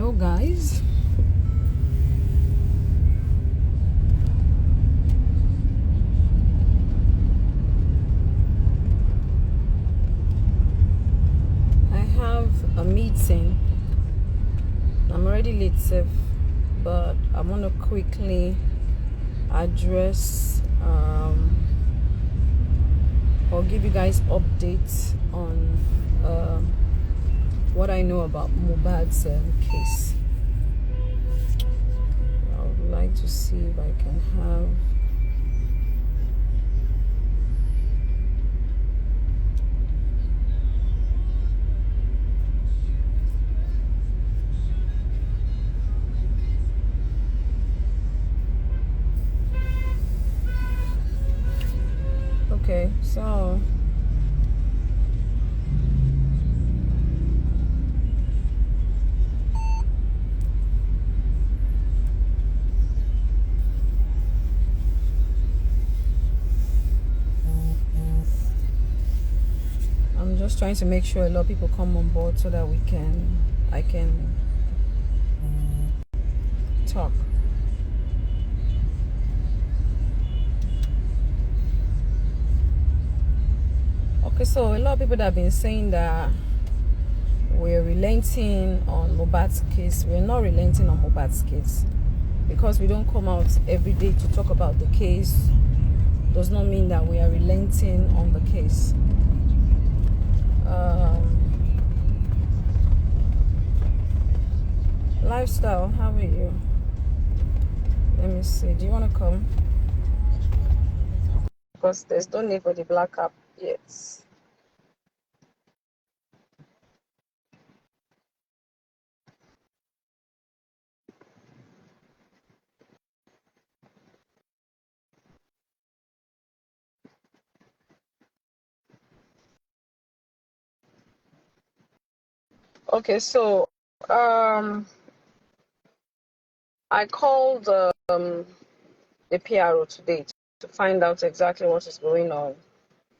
Hello guys, I have a meeting. I'm already late, Seth, but I want to quickly address or give you guys updates on what I know about Mohbad's case. I would like to see if I can have okay, so I'm just trying to make sure a lot of people come on board so that I can talk. Okay, so a lot of people that have been saying that we're relenting on Mohbad's case. We're not relenting on Mohbad's case because we don't come out every day to talk about the case. Does not mean that we are relenting on the case. Lifestyle, how are you? Let me see. Do you want to come? Because there's no need for the black app yet. Okay, so I called the PRO today to find out exactly what is going on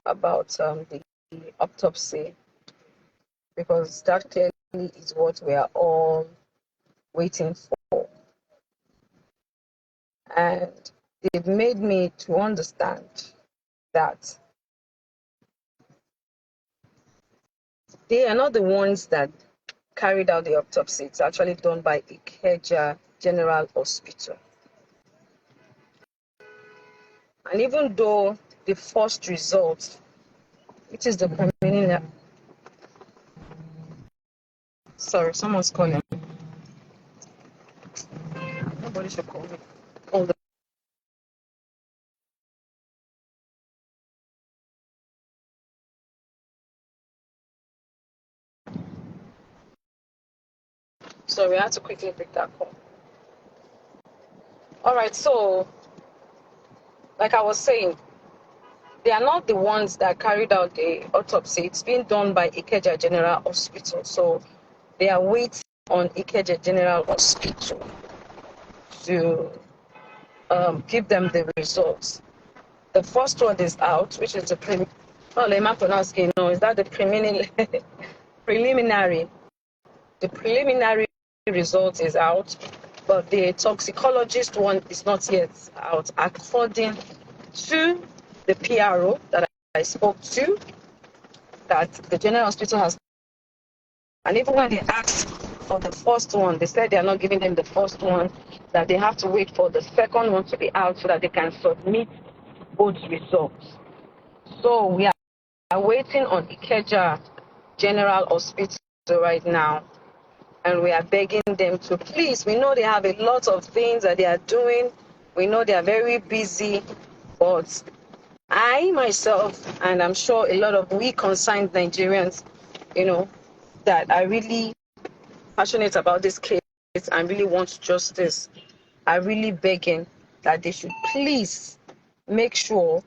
about the autopsy, because that clearly is what we are all waiting for. And they've made me to understand that they are not the ones that carried out the autopsy. It's actually done by Ikeja General Hospital. And even though the first result, which is the preliminary, sorry, someone's calling. Nobody should call me. Hold on. Sorry, I had to quickly pick that call. All right, so like I was saying, they are not the ones that carried out the autopsy. It's been done by Ikeja General Hospital. So they are waiting on Ikeja General Hospital to give them the results. The first one is out, which is the is that the preliminary? The preliminary result is out, but the toxicologist one is not yet out, according to the PRO that I spoke to, that the General Hospital has. And even when they asked for the first one, they said they are not giving them the first one, that they have to wait for the second one to be out so that they can submit both results. So we are waiting on Ikeja General Hospital right now, and we are begging them to please. We know they have a lot of things that they are doing. We know they are very busy, but I myself, and I'm sure a lot of we concerned Nigerians, that are really passionate about this case and really want justice, are really begging that they should please make sure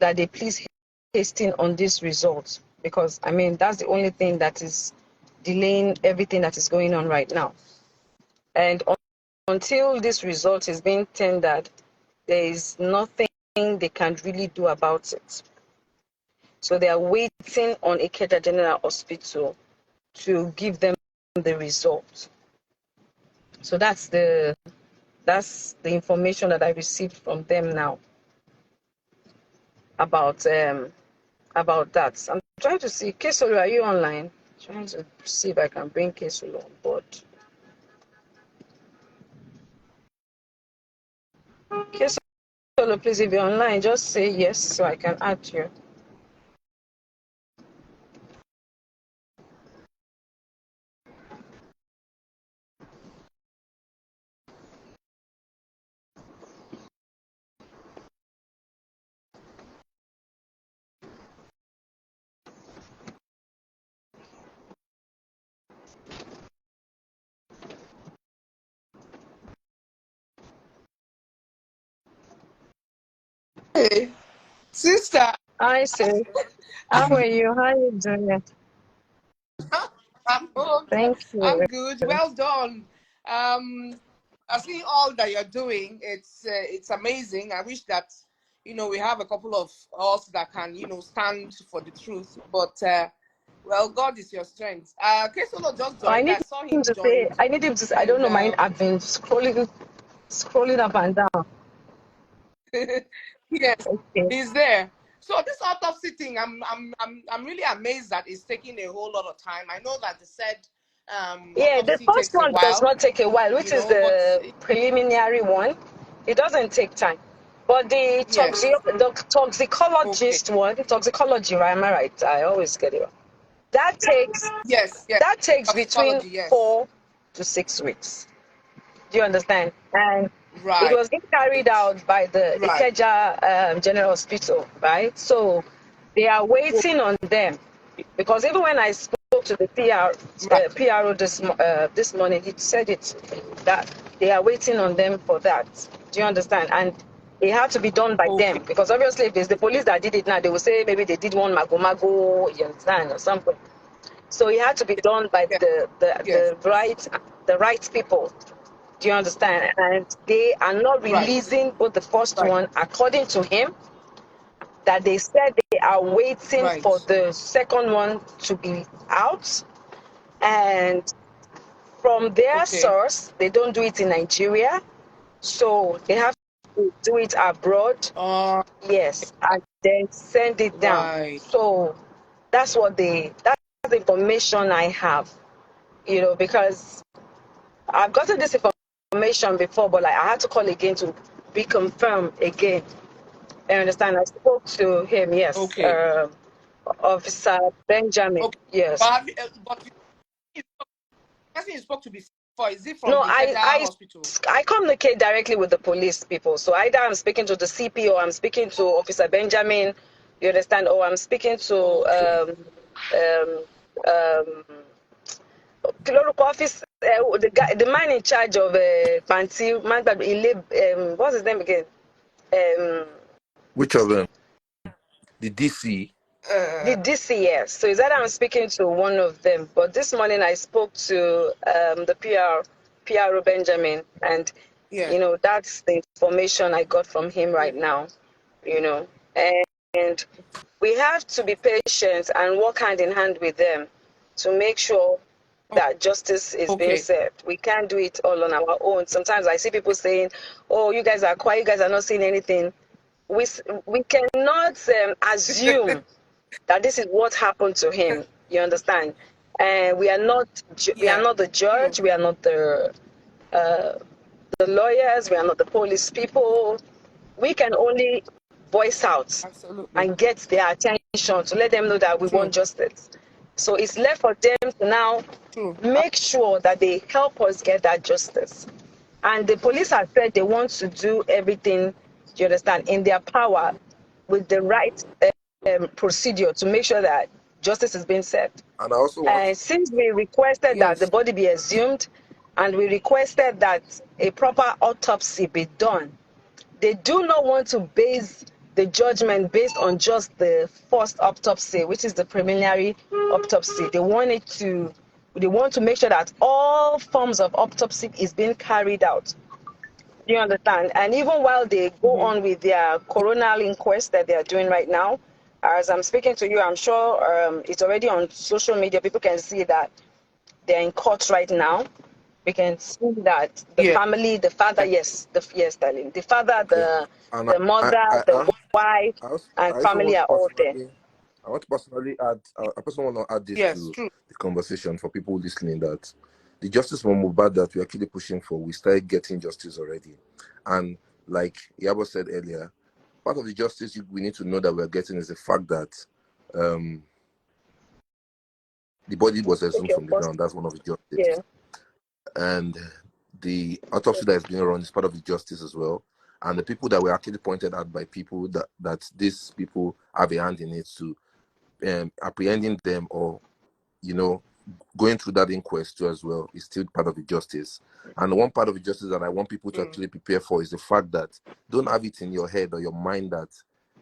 that they please hasten on this result, because that's the only thing that is delaying everything that is going on right now. And until this result is being tendered, there is nothing they can really do about it. So they are waiting on Ikeja General Hospital to give them the result. So that's the information that I received from them now about that. I'm trying to see, Kesolo, are you online? Trying to see if I can bring Kesolo on board. Kesolo, please, if you're online, just say yes so I can add you. Hey, sister. Hi, sis. How are you? How are you doing? I'm good. Thank you. I'm good. Well done. I see all that you're doing. It's amazing. I wish that we have a couple of us that can stand for the truth. But well, God is your strength. Kesolo just I joined. need I saw him him to say, joined, I need him to say, I don't and know, mine. I've been scrolling up and down. yes, Okay. he's there. So this autopsy thing, I'm really amazed that it's taking a whole lot of time. I know that they said Yeah, the autopsy first takes a one does while, not take a while, which is but the preliminary one. It doesn't take time. But the yes, okay, toxicologist one, toxicology, right? Am I right? I always get it wrong. That takes yes, yes, between toxicology, yes, 4 to 6 weeks. Do you understand? And it right, was being carried out by the right, Ikeja General Hospital, right? So they are oh, waiting on them because even when I spoke to the right, PRO this morning, he said it that they are waiting on them for that. Do you understand? And it had to be done by okay, them because obviously if it's the police that did it now, they will say maybe they did one mago, you understand, or something. So it had to be done by yes, yes, the right people. Do you understand? And they are not right, releasing both the first right, one, according to him, that they said they are waiting right, for the second one to be out. And from their okay, source, they don't do it in Nigeria. So they have to do it abroad. Yes. And then send it down. right, So that's the information I have, because I've gotten this information before, but like I had to call again to reconfirm again. I understand. I spoke to him, yes, okay, Officer Benjamin, okay. yes. But the person you spoke to before, is it from No, the Keja hospital? I communicate directly with the police people. So either I'm speaking to the CP or I'm speaking to Officer Benjamin, you understand, or I'm speaking to Okay. um, um, Kiloruk office, the man in charge of Fancy, what's his name again? Um, Which of them? The DC. the DCS. So is that I'm speaking to one of them. But this morning I spoke to the PRO Benjamin, and Yeah. that's the information I got from him right now. You know, and we have to be patient and work hand in hand with them to make sure that justice is being Okay. served. We can't do it all on our own. Sometimes I see people saying, "Oh, you guys are quiet. You guys are not saying anything." We cannot assume that this is what happened to him. You understand? And we are Yeah. not the True. judge. We are not the lawyers. We are not the police people. We can only voice out Absolutely. and get their attention to let them know that we True. want justice. So it's left for them to now True. make sure that they help us get that justice. And the police have said they want to do everything, you understand, in their power with the right procedure to make sure that justice is being served. And I also want And since we requested that the Yes. body be exhumed and we requested that a proper autopsy be done, they do not want to base the judgment based on just the first autopsy, which is the preliminary autopsy. They want to make sure that all forms of autopsy is being carried out. Do you understand? And even while they go Mm-hmm. on with their coronal inquest that they are doing right now, as I'm speaking to you, I'm sure it's already on social media. People can see that they're in court right now, we can see that the Yeah. family, the father, yes, darling, the father, Okay. And the mother, the wife, I and also family want to are all there. personally, I want to personally add, I personally want to add this Yes, to true. the conversation for people listening, that the justice for Mohbad that we're actually pushing for, we started getting justice already. And like Iyabo said earlier, part of the justice we need to know that we're getting is the fact that the body was exhumed Okay, from of the course. ground. That's one of the Yeah. justice. And the autopsy that is being run is part of the justice as well. And the people that were actually pointed out by people that these people have a hand in it, to apprehending them, or going through that inquest too as well, is still part of the justice. And one part of the justice that I want people to actually prepare for is the fact that don't have it in your head or your mind that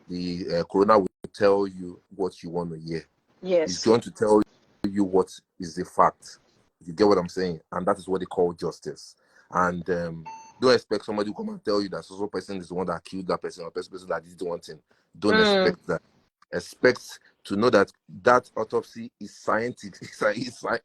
the coroner will tell you what you want to hear. He's Yes. going to tell you what is the fact. You get what I'm saying? And that is what they call justice. And don't expect somebody to come and tell you that so person is the one that killed that person, or person that did the one thing. Don't expect that. Expect to know that that autopsy is scientific.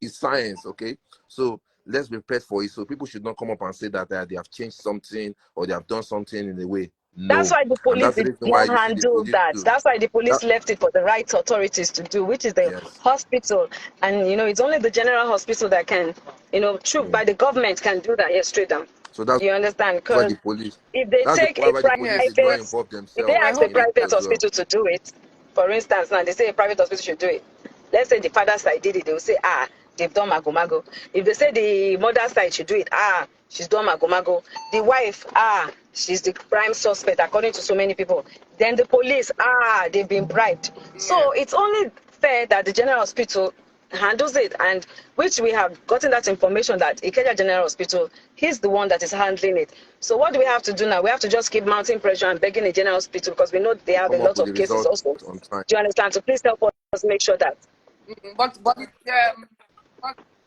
It's science, okay? So let's be prepared for it. So people should not come up and say that they have changed something or they have done something in a way. That's No. why the And police that's the did reason why not you see the handle police that. do. That's why the police That, left it for the right authorities to do, which is the yes. hospital. And, it's only the general hospital that can, by the government can do that. Yes, straight down. So that's You understand? why Because the police if they that's the take why a why the police Yes, did not private, yes. involve if they We're themselves ask a in hoping it that. private as well. hospital to do it, for instance, now they say a private hospital should do it. Let's say the father side did it, they will say, they've done mago. If they say the mother side should do it, she's done mago. The wife, she's the prime suspect according to so many people. Then the police, they've been bribed. Yeah. So it's only fair that the general hospital handles it, and which we have gotten that information that Ikeja General Hospital, he's the one that is handling it. So what do we have to do now? We have to just keep mounting pressure and begging the general hospital, because we know they To have a come up lot with the of cases result also. on time. Do you understand? So please help us make sure that. But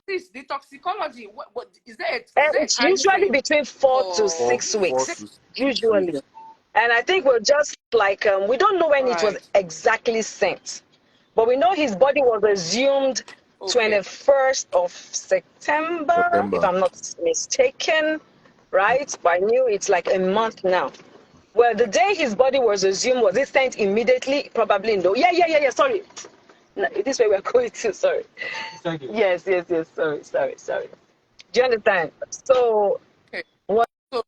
this the toxicology. What is there a It's time usually frame between 4 to for? 6 weeks, To 6 weeks. usually. And I think we're just like, we don't know when it was Right. exactly sent. But we know his body was assumed Okay. 21st of September, if September. I'm not mistaken, right? But I knew it's like a month now. Well, the day his body was assumed, was it sent immediately? Probably no. Yeah. Sorry. No, this way we're going to. Sorry. Yes. Sorry. Do you understand? So Okay. was So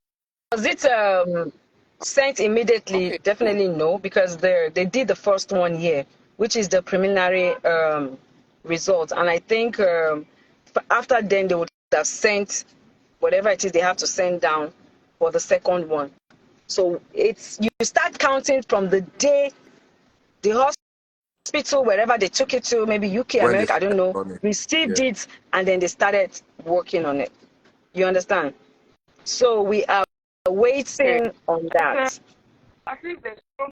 it sent immediately? okay. Definitely no, because they did the first 1 year, which is the preliminary result, and I think after then they would have sent whatever it is they have to send down for the second one. So you start counting from the day the hospital, wherever they took it to, maybe UK, When they America, I don't started know, on it. received Yeah. it, and then they started working on it. You understand? So we are Okay. waiting on that. I think there's some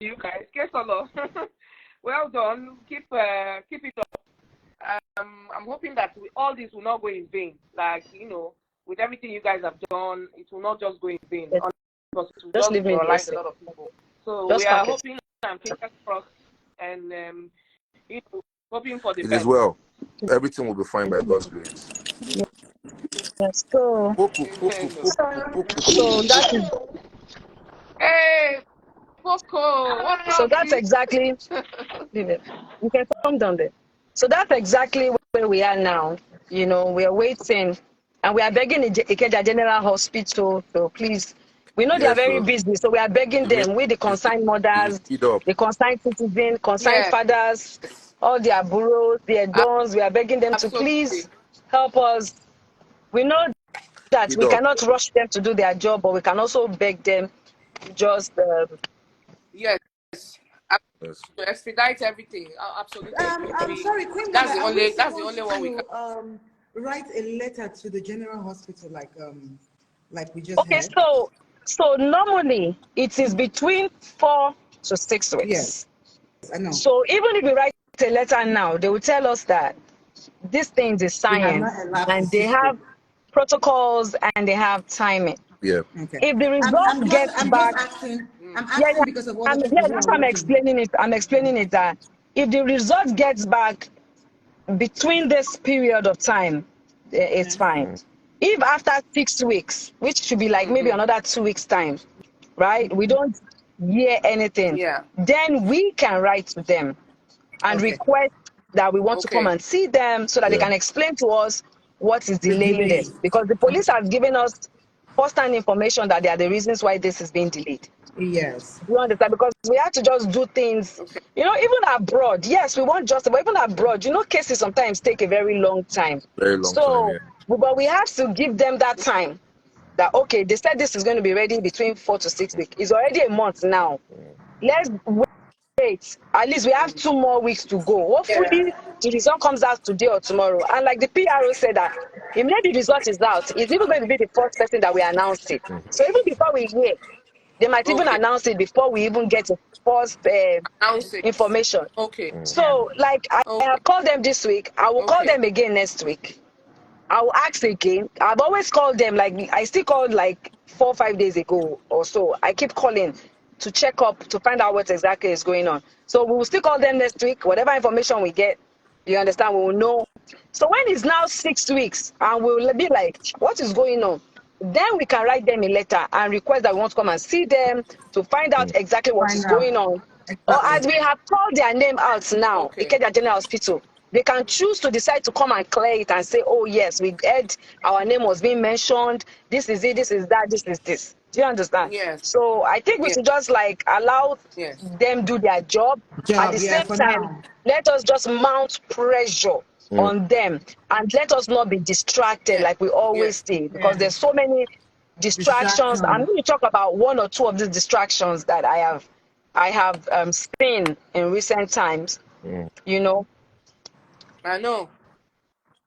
you guys. Kesolo. Well done. Keep it up. I'm hoping that all this will not go in vain. Like, with everything you guys have done, it will not just go in vain. Yes. Because it will Just just leave me in the demoralize a AC. lot of people. So we Just are pack it. hoping and fingers crossed and hoping for the It is best. well. Everything will be fine by God's grace. Yes. So, Poku, poku, Amen. poku, poku, so poku. that is Hey, Poco, what's so up, that's G? exactly. Leave it. You can come down there. So that's exactly where we are now. We are waiting, and we are begging Ikeja General Hospital to please. We know they are Yes, very so busy, so we are begging you mean them, with the concerned you mothers, speed up. the concerned citizens, concerned Yes, fathers, all their bureaus, their dons. We are begging them to absolutely. please help us. We know that Speed we up. cannot rush them to do their job, but we can also beg them just. Yes. Uh, Yes. To expedite everything. Absolutely. I'm sorry, Queen That's Mother, the are we only supposed one we can. to write a letter to the general hospital like we just Okay, had? so normally it is between 4 to 6 weeks. Yes, I know. So even if we write a letter now, they will tell us that these things is We have science, not elapsed the and they 6 weeks. have protocols and they have timing. Yeah. Okay. If the I'm, result I'm just gets I'm just back, asking. I'm yeah, asking because of other yeah, people who that's are why I'm working. explaining it. I'm explaining it that if the result gets back between this period of time, it's fine. If after 6 weeks, which should be like maybe another 2 weeks time, right? We don't hear anything. Yeah. Then we can write to them and Okay. request that we want to come Okay. and see them so that they Yeah. can explain to us what is The delaying delay. this. Because the police has given us first-hand information that they are the reasons why this is being delayed. Yes. You understand? Because we have to just do things, Okay. even abroad. Yes, we want justice, but even abroad, cases sometimes take a very long time. Very long time. So, Yeah. but we have to give them that time. That okay, they said this is going to be ready between 4 to 6 weeks. It's already a month now. Let's wait. At least we have 2 more weeks to go. Yeah. Hopefully, the result comes out today or tomorrow. And like the PRO said that immediately the result is out, it's even going to be the first person that we announce it. So even before we hear, they might even Okay. announce it before we even get the first Announce it. information. Okay. Yeah. So, like, I Okay. have called them this week. I will call Okay. them again next week. I will ask again. I've always called them. Like, I still called like 4 or 5 days ago or so. I keep calling to check up to find out what exactly is going on. So we will still call them next week. Whatever information we get, you understand, we will know. So when it's now 6 weeks and we'll be like, what is going on? Then we can write them a letter and request that we want to come and see them to find out exactly what is Find out. going on. Or Exactly. as we have called their name out now, Okay. Ikeja General Hospital, they can choose to decide to come and clear it and say, oh yes, we heard our name was being mentioned. This is it, this is that, this is this. Do you understand? Yes. So I think we Yes. should just like allow Yes. them do their job. At Job, the yeah, same for time, now. let us just mount pressure on them and let us not be distracted Yes. like we always Yes. say, because Yeah. there's so many distractions. I'm Distraction. going to talk about 1 or 2 of these distractions that I have seen in recent times. You know, I know.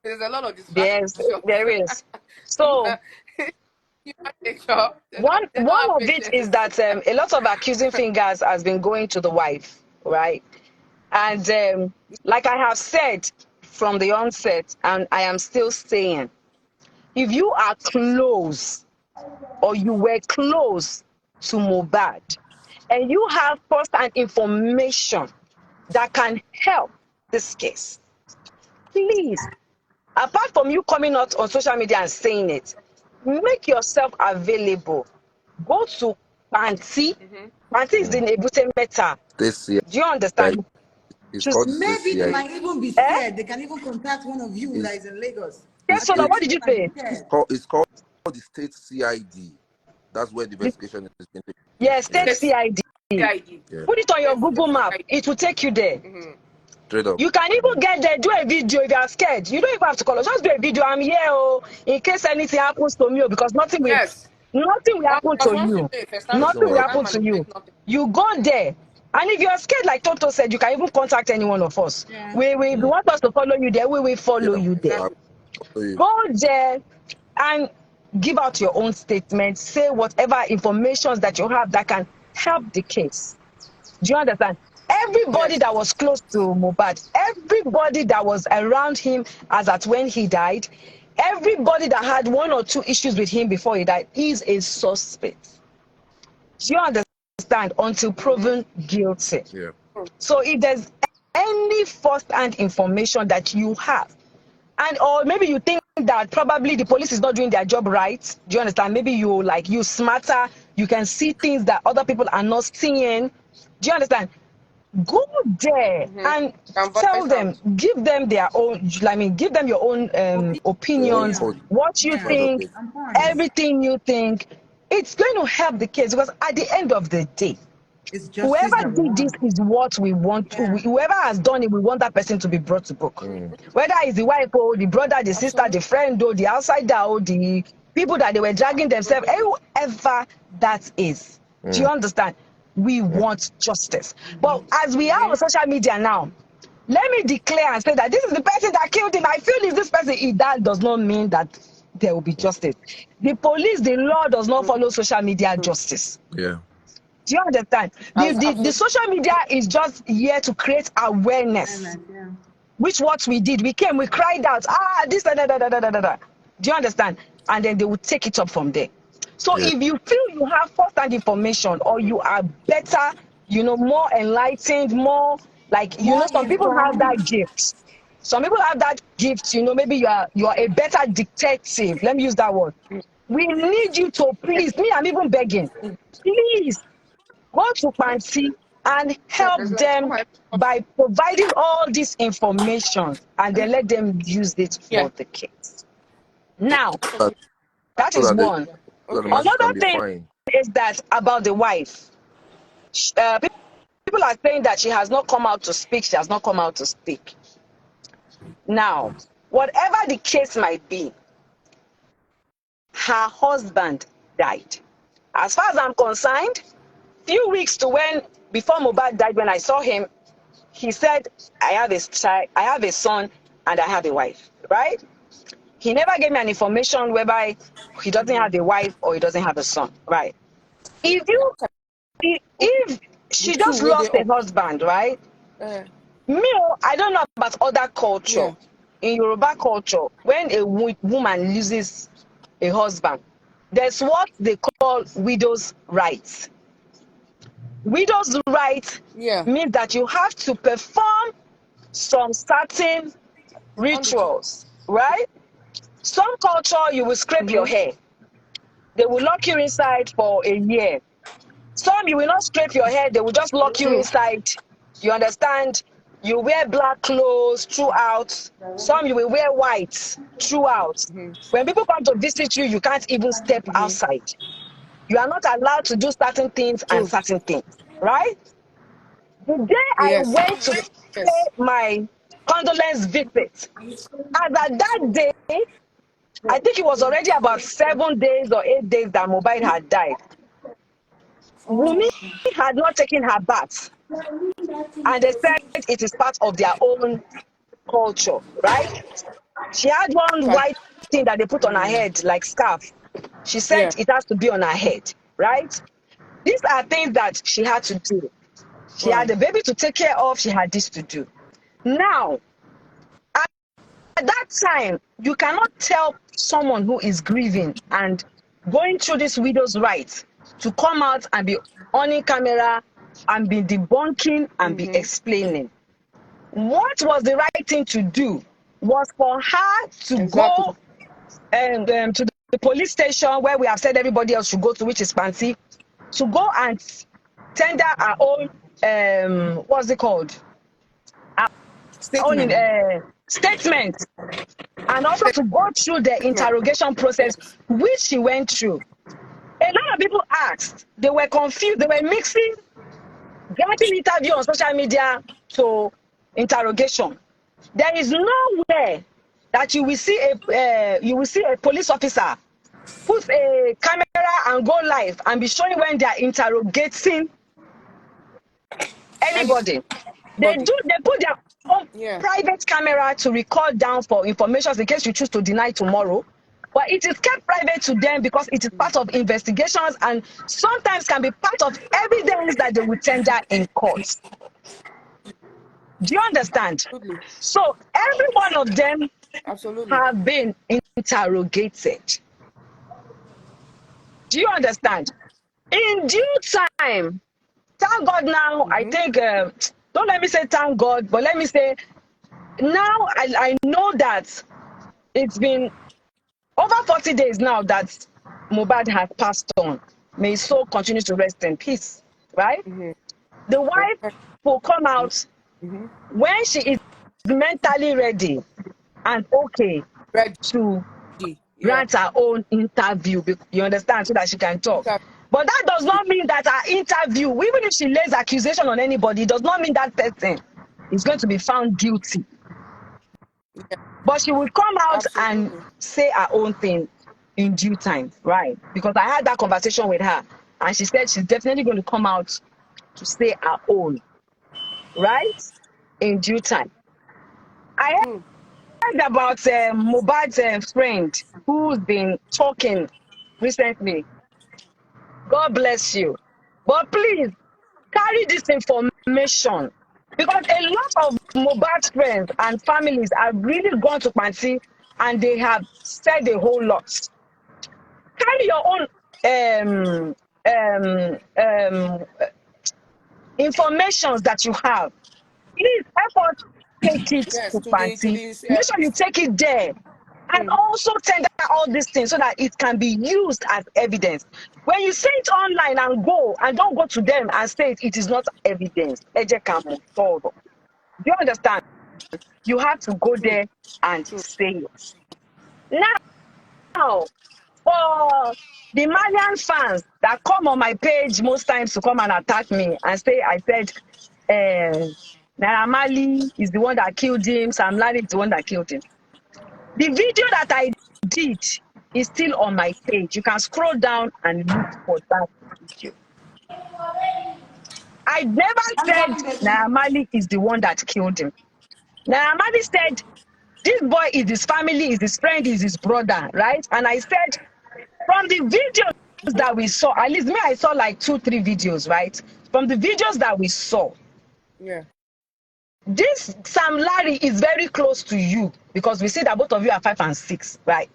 There's a lot of there's distractions. there is. Human So nature. one They don't one have of it is patience. that a lot of accusing fingers has been going to the wife, right? And like I have said from the onset, and I am still saying, if you are close or you were close to Mohbad and you have first-hand information that can help this case, please, apart from you coming out on social media and saying it, make yourself available. Go to Panti. Panti is in Ebute Meta. This CID. Do you understand? It's Just, called the state Maybe they CID. might even be eh? scared. They can even contact one of you that It's is in Lagos. it's Yes, so I now think what it's did maybe you they might be say? scared. it's called the state CID. That's where the The- investigation is being taken Yes, place. Yeah. state State CID. CID. Yeah. Put it on your State Google map. CID. It will take you there. Straight up. You can even get there, do a video if you are scared. You don't even have to call us. Just do a video. I'm here, in case anything happens to me, because Yes. nothing will happen Because to once you you. know a first hand Nothing Nothing will will you happen. can't happen to you. manipulate nothing. You go there. And if you're scared, like Toto said, you can even contact any one of us. Yeah. If you want us to follow you there, we will follow Yeah. you there. I'll Exactly. follow you. Go there and give out your own statement. Say whatever information that you have that can help the case. Do you understand? Everybody Yes. that was close to Mohbad, everybody that was around him as at when he died, everybody that had 1 or 2 issues with him before he died is a suspect. Do you understand? Until proven guilty. Yeah. So if there's any first-hand information that you have, and or maybe you think that probably the police is not doing their job right, do you understand? Maybe you smarter, you can see things that other people are not seeing. Do you understand? Go there and Can tell voice them, out. give them their own, give them your own Your own opinions, point. Opinion. what you Yeah. Point of think, view. And points. everything you think. It's going to help the case, because at the end of the day, It's justice whoever that we did this want. is what we want to, Yeah. whoever has done it, we want that person to be brought to book. Whether it's the wife or the brother, the sister, Absolutely. the friend, or the outsider, or the people that they were dragging themselves, whoever that is. Do you understand? We want justice. But as we are on social media now, let me declare and say that this is the person that killed him. I feel it's this person. That does not mean that there will be justice. The police, the law does not follow social media justice. Yeah. Do you understand? The Absolutely. social media is just here to create awareness, Yeah. which what we did. We came, we cried out, this, da, da, da, da, da, da, da, da. Do you understand? And then they will take it up from there. So Yeah. if you feel you have first-hand information, or you are better, more enlightened, more like, More some people have that informed. gift. Some people have that gift, maybe you are a better detective. Let me use that word. We need you to please, me, I'm even begging, please go to Pansi and help them by providing all this information and then let them use it Yeah. for the case. Now, That, that so is that the, one. so that the Okay. masses can Another be thing fine. is that about the wife. People are saying that she has not come out to speak. She has not come out to speak. Now, whatever the case might be, her husband died. As far as I'm concerned, few weeks to before Mohbad died, when I saw him, he said, I have a child, I have a son, and I have a wife, right? He never gave me an information whereby he doesn't have a wife or he doesn't have a son, right? If you, if The she two just way they lost a up. husband, right? Uh, I don't know about other culture. yeah. In Yoruba culture, when a woman loses a husband, there's what they call widow's rights. Widow's rights Yeah. means that you have to perform some certain On the top. rituals, right? Some culture, you will scrape your Mm-hmm. hair. They will lock you inside for a year. Some, you will not scrape your hair. They will just lock you True. inside. You understand? You wear black clothes throughout. Some, you will wear white throughout. Mm-hmm. When people come to visit you, you can't even step Mm-hmm. outside. You are not allowed to do certain things and True. certain things, right? The day I Yes. went to pay Yes. my condolence visit, as at that day, I think it was already about 7 days or 8 days that Mohbad had died. Wumi had not taken her bath, and they said it is part of their own culture, right? She had one Okay. white thing that they put on her head, like scarf. She Yeah. said it has to be on her head, right? These are things that she had to do. She had Wow. a baby to take care of. She had this to do. Now, at that time, you cannot tell someone who is grieving and going through this widow's rights to come out and be on camera and be debunking and be Mm-hmm. explaining. What was the right thing to do was for her to Exactly. go to the police station where we have said everybody else should go to, which is Fancy, to go and tender our own, what's it called? Our own Statement. statement, and also to go through the Statement. interrogation process, Yes. which she went through. A lot of people asked, they were confused, they were mixing granting interview on social media to interrogation. There is nowhere that you will see a police officer put a camera and go live and be showing when they are interrogating anybody. Anybody. They put their own Yeah. private camera to record down for information in case you choose to deny tomorrow. But it is kept private to them because it is part of investigations and sometimes can be part of evidence that they will tender in court. Do you understand? Absolutely. So every one of them Absolutely. have been interrogated. Do you understand? In due time, thank God now, I Mm-hmm. think, don't let me say thank God, but let me say now I know that it's been over 40 days now that Mohbad has passed on. May his soul continue to rest in peace, right? Mm-hmm. The wife will come out Mm-hmm. when she is mentally ready and okay Ready. to Yeah. grant her own interview. You understand? So that she can talk. But that does not mean that her interview, even if she lays accusation on anybody, it does not mean that person is going to be found guilty. Yeah. But she will come out and Absolutely. say her own thing in due time, right? Because I had that conversation with her, and she said she's definitely going to come out to say her own, right? In due time. I True. heard about Mohbad's friend who's been talking recently. God bless you. But please carry this information because a lot of Mohbad's friends and families have really gone to Panti and they have said a whole lot. Carry your own informations that you have. Please help us take it Yes, to to party. this Make sure you take it there. And also tender all these things so that it can be used as evidence. When you say it online and go, and don't go to them and say it is not evidence. Eje can move forward. Do you understand? You have to go true, there and true. say it. Now, for the Malian fans that come on my page most times to come and attack me and say I said Naira Marley is the one that killed him, Sam Larry is the one that killed him. The video that I did is still on my page. You can scroll down and look for that video. I never said Naira Marley is the one that killed him. Naira Marley said this boy is his family, is his friend, is his brother, right? And I said from the videos that we saw, at least me, I saw like 2-3 videos, right? From the videos that we saw, Yeah, this Sam Larry is very close to you because we see that both of you are 5 and 6, right?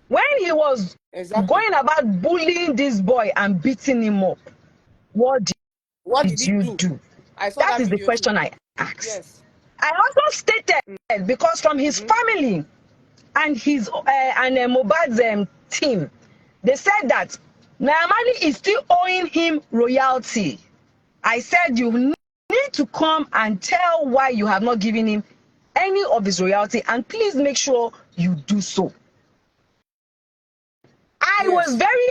When he was exactly. going about bullying this boy and beating him up, what What did did he you do? do? I saw That that is the video too. question I asked. Yes. I also stated because from his family and his Mohbad's team, they said that Naira Marley is still owing him royalty. I said you need to come and tell why you have not given him any of his royalty, and please make sure you do so. I was Yes. very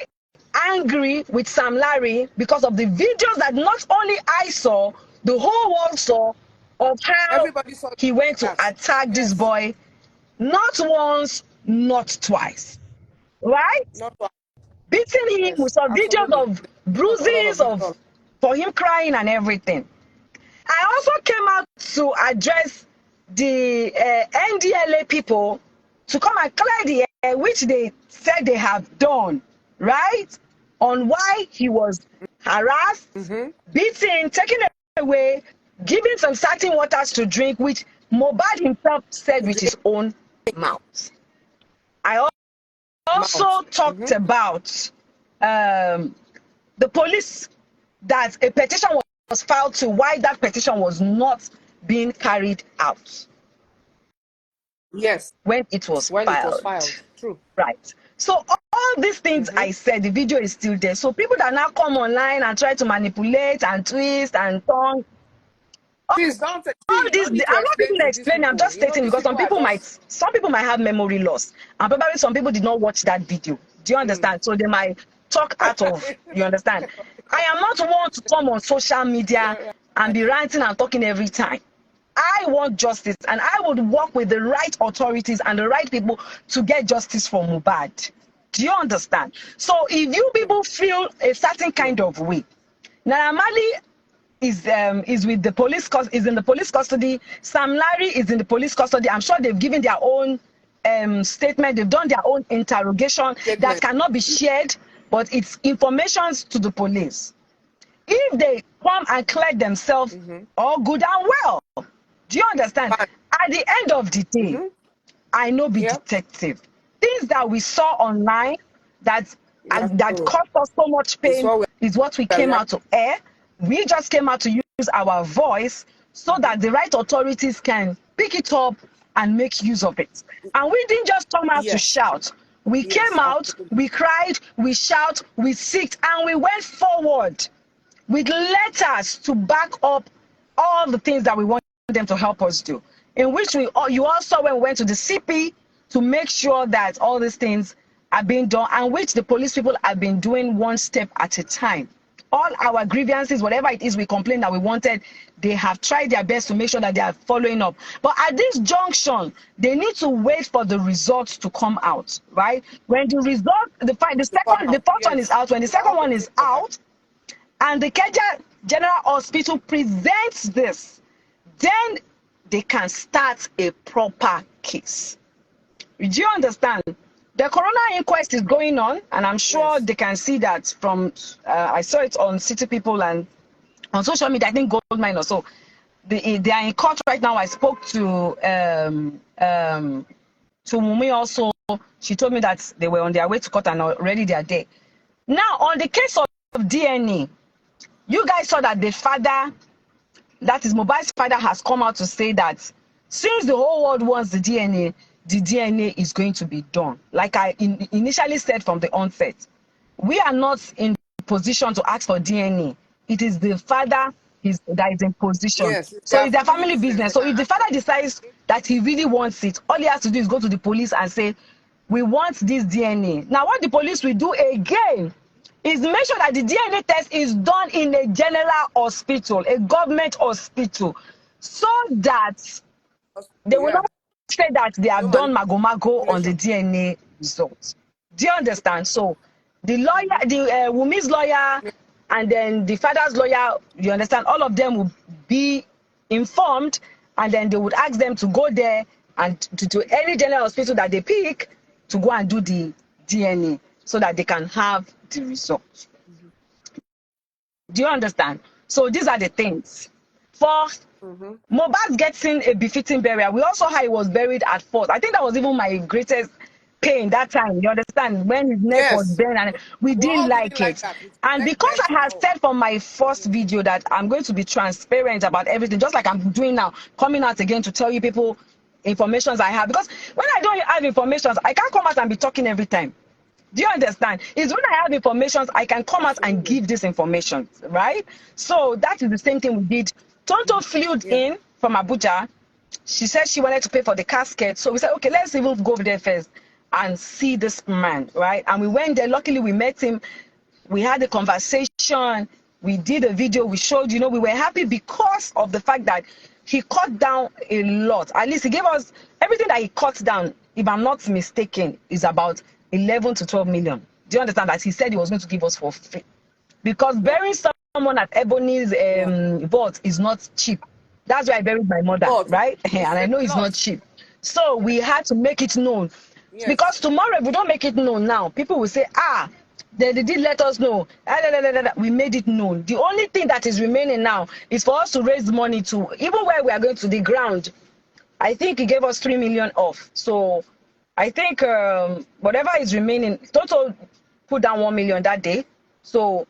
angry with Sam Larry because of the videos that not only I saw, the whole world saw, of how Everybody saw he went to that. attack this Yes. boy, not once, not twice, right? Not one. Beating him. We Yes, saw videos absolutely. of A lot of bruises video. of for him crying and everything. I also came out to address the NDLA people to come and clear the air, which they said they have done, right? On why he was harassed, beaten, taken away, given some certain waters to drink, which Mohbad himself said with his own mouth. I also Mouth. talked about the police, that a petition was filed to why that petition was not being carried out Yes. when it was When it was filed. filed. True. Right. So all these things I said, the video is still there. So people that now come online and try to manipulate and twist and turn, Please don't all see. You this, don't need to I'm not explain even to these explaining, I'm people. just You know, stating these because people are just some people might have memory loss, and probably some people did not watch that video. Do you understand? So they might talk out of, you understand? I am not one to come on social media yeah, and be ranting and talking every time. I want justice, and I would work with the right authorities and the right people to get justice for Mohbad. Do you understand? So if you people feel a certain kind of way, Naira Marley is with the police, is in the police custody. Sam Larry is in the police custody. I'm sure they've given their own statement. They've done their own interrogation that statement. cannot be shared, but it's information to the police. If they come and clear themselves, all good and well. Do you understand? Fine. At the end of the day, I know be Yep. detective. Things that we saw online that That's that true. caused us so much It's pain what we is what we are came out reacting. to air. We just came out to use our voice so that the right authorities can pick it up and make use of it. And we didn't just come out to Yes. shout. We Yes, came out, absolutely. we cried, we shout, we seeked, and we went forward with letters to back up all the things that we want them to help us do. In which you also when we went to the CP to make sure that all these things are being done, and which the police people have been doing one step at a time. All our grievances, whatever it is we complained that we wanted, they have tried their best to make sure that they are following up. But at this junction, they need to wait for the results to come out, right? When the result, To come the out. first one is Yes. out. When the We are second all one waiting is for that. out, and the Keja General Hospital presents this, then they can start a proper case. Do you understand? The coroner inquest is going on, and I'm sure Yes. they can see that from, I saw it on City People and on social media, I think Goldmine or so. They are in court right now. I spoke to Mumi also. She told me that they were on their way to court and already they are there. Now, on the case of DNA, you guys saw that the father, that is Mohbad's father, has come out to say that Since the whole world wants the DNA is going to be done. Like I initially said from the onset, we are not in position to ask for DNA. It is the father that is in position. Yes, it's So their it's their family family business. business. They So can if the ask father for it. decides that he really wants it, all he has to do is go to the police and say, we want this DNA. Now what the police will do again is make sure that the DNA test is done in a general hospital, a government hospital, so that they will Yeah, not say that they no have done mago on the manipulation. DNA results. Do you understand? So the lawyer, the Wumi's lawyer, Yeah. and then the father's lawyer, you understand, all of them will be informed, and then they would ask them to go there and to any general hospital that they pick to go and do the DNA so that they can have the results. Mhm. Do you understand? So these are the things. For Mhm. Mohbad getting a befitting burial, we also how he was buried at first. I think that was even my greatest pain that time. You understand? When his neck was Yes, bent and we we didn't all didn't like like it. that with And neck because bent I and had all. said from my first video that I'm going to be transparent about everything, just like I'm doing now, coming out again to tell you people informations I have. Because when I don't have informations, I can't come out and be talking every time. Do you understand? It's when I have information, I can come out and Absolutely. give this information, right? So that is the same thing we did. Tonto flew Yeah. in from Abuja. She said she wanted to pay for the casket. So we said, okay, let's even go over there first and see this man, right? And we went there. Luckily, we met him. We had a conversation. We did a video. We showed, we were happy because of the fact that he cut down a lot. At least he gave us everything that he cut down, if I'm not mistaken, is about 11 to 12 million. Do you understand that he said he was going to give us for free? Because Wow. burying someone at Ebony's Wow. vault is not cheap. That's why I buried my mother, God, right? And it's I know a it's not lot. cheap. So we had to make it known. Yes. Because tomorrow, if we don't make it known now, people will say, they did let us know. We made it known. The only thing that is remaining now is for us to raise money to, even where we are going to the ground, I think he gave us 3 million off. So I think whatever is remaining, total put down 1 million that day. So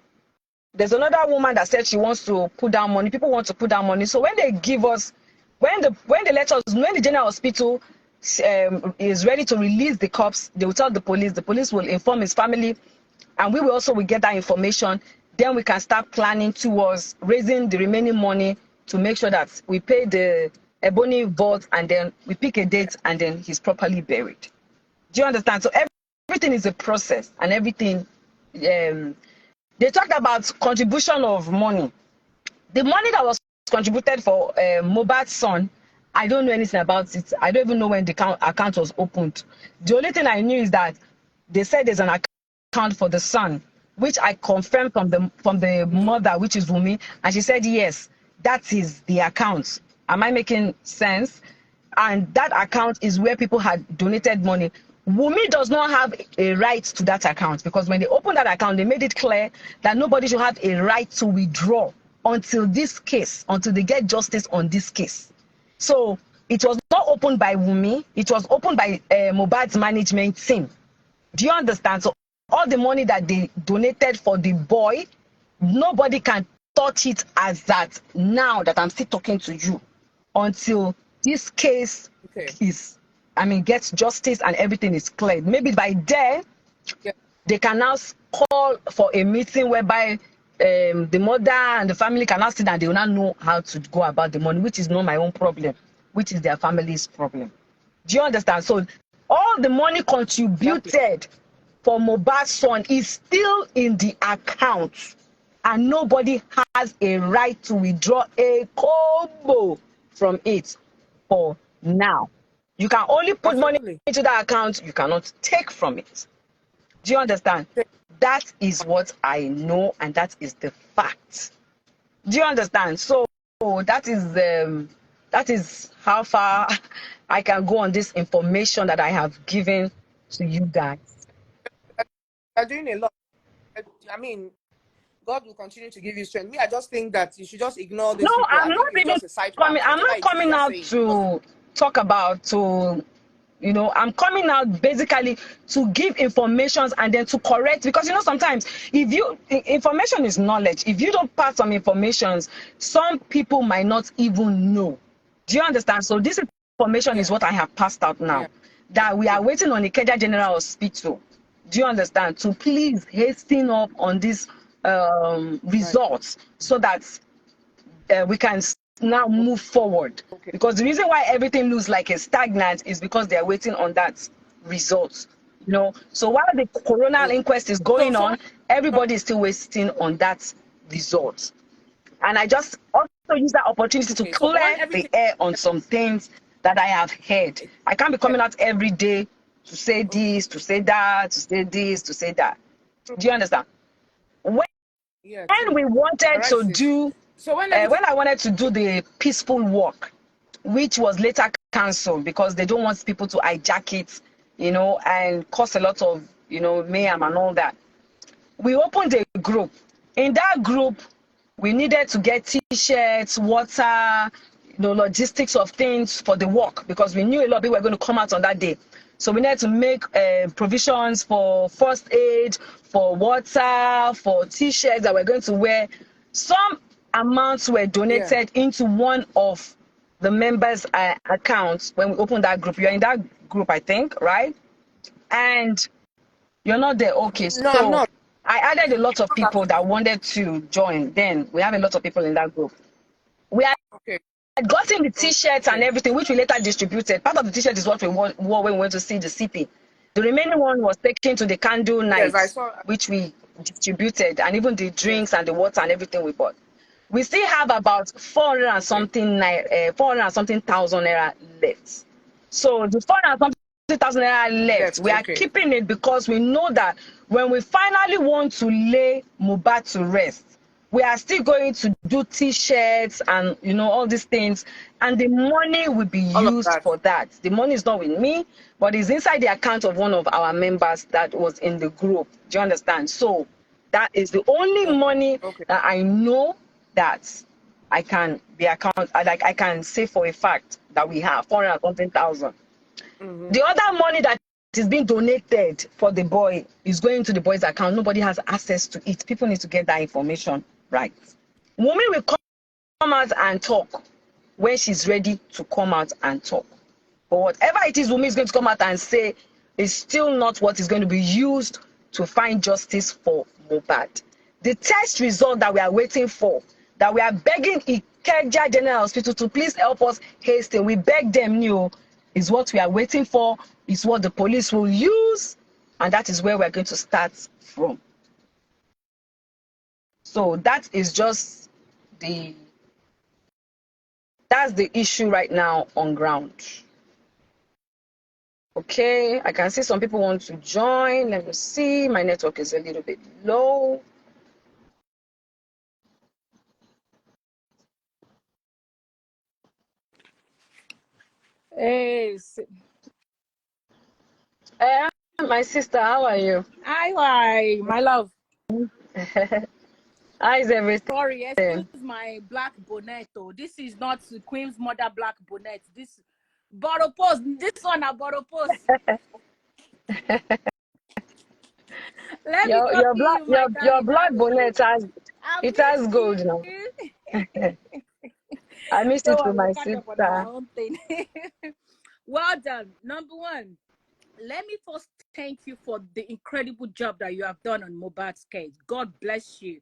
there's another woman that said she wants to put down money. People want to put down money. So when they give us, when they let us, when the general hospital is ready to release the cops, they will tell the police. The police will inform his family, and we will also get that information. Then we can start planning towards raising the remaining money to make sure that we pay the Ebony vault, and then we pick a date, and then he's properly buried. Do you understand? So everything is a process, and everything. They talked about contribution of money. The money that was contributed for Mohbad's son, I don't know anything about it. I don't even know when the account was opened. The only thing I knew is that they said there's an account for the son, which I confirmed from the Mhm. mother, which is Wumi, and she said yes, that is the account. Am I making sense? And that account is where people had donated money. Wumi does not have a right to that account, because when they opened that account, they made it clear that nobody should have a right to withdraw until they get justice on this case. So it was not opened by Wumi, it was opened by Mohbad's management team. Do you understand? So all the money that they donated for the boy, nobody can touch it as that now that I'm still talking to you, until this case Okay. gets justice and everything is cleared. Maybe by then Yeah. they can now call for a meeting whereby the mother and the family can now sit and they will not know how to go about the money, which is not my own problem, which is their family's problem. Do you understand? So all the money Exactly. contributed for Mohbad's son is still in the account, and nobody has a right to withdraw a kobo from it for now. You can only put money Absolutely. into that account, you cannot take from it. Do you understand? That is what I know, and that is the fact. Do you understand? So that is how far I can go on this information that I have given to you guys. You're doing a lot. I mean, God will continue to give you strength. Me, I just think that you should just ignore No, these people. I I'm think not it's even just a side coming. part, I'm whatever not it is coming they're out saying. Because to talk about I'm coming out basically to give informations and then to correct, because sometimes if information is knowledge. If you don't pass some informations, some people might not even know. Do you understand? So this is information is Yeah. what I have passed out now. Yeah. That we are waiting on the Ikeja General Hospital. Do you understand? To please hasten up on these Right. results so that we can now move forward. Okay. Because the reason why everything looks like a stagnant is because they are waiting on that result. You know, so while the coronal Okay. inquest is So going so on, everybody is still waiting on that result. And I just also use that opportunity to okay. So clear when the everything air on some things that I have heard. I can't be yeah, coming out every day to say this, to say that, to say this, to say that. true. Do you understand? When Yeah, true. we All wanted right, to sis. do, So when everything when I wanted to do the peaceful walk, which was later cancelled because they don't want people to hijack it, you know, and cause a lot of, you know, mayhem and all that. We opened a group. In that group, we needed to get t-shirts, water, you know, logistics of things for the walk because we knew a lot of people were going to come out on that day. So we needed to make provisions for first aid, for water, for t-shirts that we're going to wear. Some amounts were yeah. donated into one of the members' accounts when we opened that group. You're in that group, I think, right? And you're not there. Okay, No, I'm so not. I added a lot of Not people actually. that wanted to join. Then we have a lot of people in that group. We had Okay. gotten the t-shirts and Okay. everything, which we later distributed. Part of the t-shirt is what we wore when we went to see the CP. The remaining one was taken to the candle Yes, I night, saw. which we distributed, and even the Yes. drinks and the water and everything we bought. We still have about 400 and Okay. something 400 and something thousand naira left. So the 400 and something thousand naira left, Left. we are Okay. keeping it because we know that when we finally want to lay Mohbad to rest, we are still going to do t-shirts and, you know, all these things, and the money will be All of used that. for that. The money is not with me, but it's inside the account of one of our members that was in the group. Do you understand? So that is the only Okay. money Okay. that I know that I can be account, like I can say for a fact that we have 400 and something thousand. Mm-hmm. The other money that is being donated for the boy is going to the boy's account. Nobody has access to it. People need to get that information right. Wumi will come out and talk when she's ready to come out and talk. But whatever it is Wumi is going to come out and say is still not what is going to be used to find justice for Mohbad. The test result that we are waiting for, that we are begging Ikeja General Hospital to please help us hasten. We beg them new, is what we are waiting for, is what the police will use, and that is where we're going to start from. So that is just the that's the issue right now on ground. Okay, I can see some people want to join. Let me see. My network is a little bit low. Hey, My sister, how are you? hi, my love. How is everything? Sorry, excuse my black bonnet. Oh, this is not Queen's mother black bonnet. This bottle post. This one a bottle post. Let me Your copy black you, my your darling. black How are you? bonnet has I it has missed gold now. you. I missed Don't it with worry, we'll my catch up on our sister. own thing. Well done. Number one, let me first thank you for the incredible job that you have done on Mohbad's case. God bless you.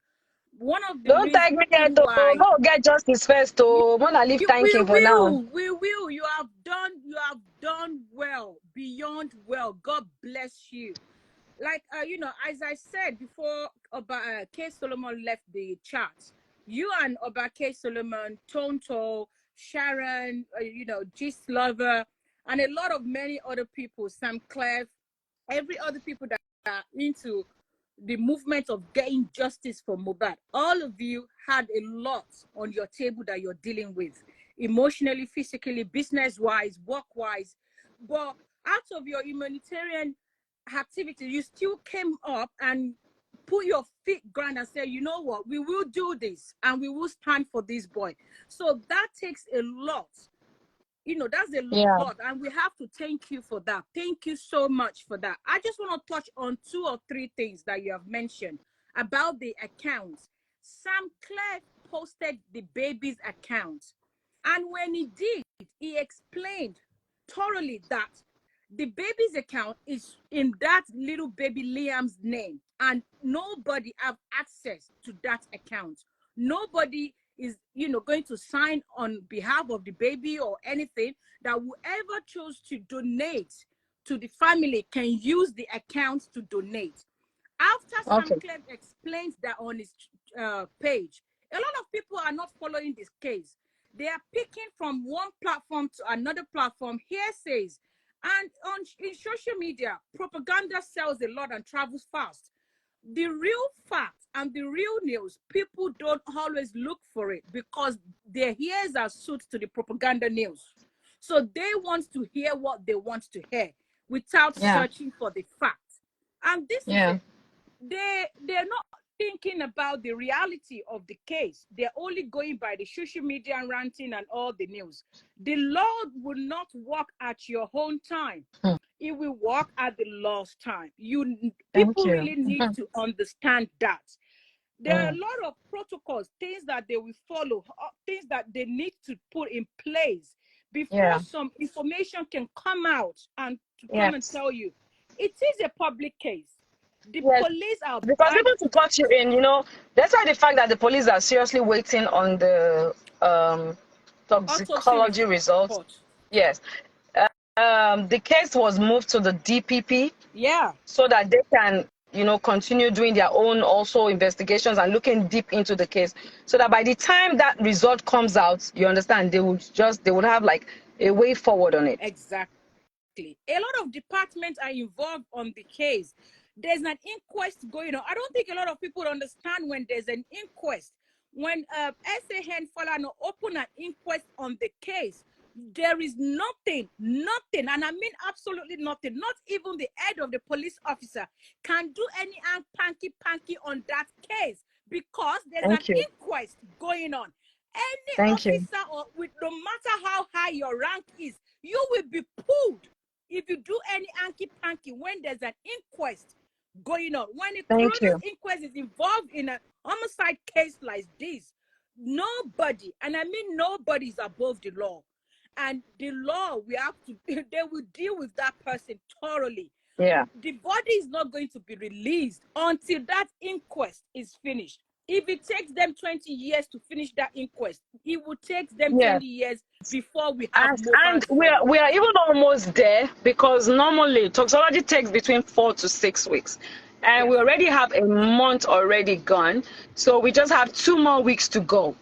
One of the Don't reasons tag me yet, oh. why Mo get justice first, oh. Mona leave we thanking for now. will, we will. You have done well, beyond well. God bless you. Like as I said before, about K Solomon left the chat. You and Oba K Solomon, Tonto, Sharon, Gist Lover, and a lot of many other people, Sam Clef, every other people that are into the movement of getting justice for Mohbad. All of you had a lot on your table that you're dealing with, emotionally, physically, business-wise, work-wise. But out of your humanitarian activity, you still came up and put your feet ground and say, you know what, we will do this and we will stand for this boy. So that takes a lot. That's a Yeah. lot, and we have to thank you for that. Thank you so much for that. I just want to touch on 2 or 3 things that you have mentioned about the accounts. Sam Clare posted the baby's account. And when he did, he explained thoroughly that the baby's account is in that little baby Liam's name, and nobody have access to that account. Nobody is, going to sign on behalf of the baby or anything. That whoever chose to donate to the family can use the account to donate. After Sam Okay. Clem explains that on his page, a lot of people are not following this case. They are picking from one platform to another platform, hearsays. And in social media, propaganda sells a lot and travels fast. The real facts and the real news, people don't always look for it because their ears are suited to the propaganda news. So they want to hear what they want to hear without Yeah. searching for the facts. And this is Yeah. it. They're not thinking about the reality of the case. They're only going by the social media and ranting and all the news. The Lord will not walk at your own time. Hmm. It will walk at the Lord's time. Thank People you. really need to understand that. There are a Mm. lot of protocols, things that they will follow, things that they need to put in place before Yeah. some information can come out and to come and Yes. tell you. It is a public case. The Yes. police are Because bad. even to cut you in, that's why the fact that the police are seriously waiting on the Autopsy toxicology results. report. Yes. The case was moved to the DPP Yeah, so that they can, continue doing their own also investigations and looking deep into the case. So that by the time that result comes out, you understand, they would have like a way forward on it. exactly. A lot of departments are involved on the case. There's an inquest going on. I don't think a lot of people understand when there's an inquest. When SAN Falano open an inquest on the case, there is nothing, and I mean absolutely nothing, not even the head of the police officer can do any panky on that case because there's an Thank you. inquest going on. Any Thank you. officer, or with no matter how high your rank is, you will be pulled if you do any hanky-panky when there's an inquest going on. When a Thank coroner's you. inquest is involved in a homicide case like this, nobody, and I mean nobody, is above the law. And the law, we have to, they will deal with that person thoroughly. Yeah. The body is not going to be released until that inquest is finished. If it takes them 20 years to finish that inquest, it will take them Yeah. 20 years before we have And Mohbad's we body. are even almost there because normally toxology takes between 4 to 6 weeks. And Yes. we already have a month already gone. So we just have 2 more weeks to go.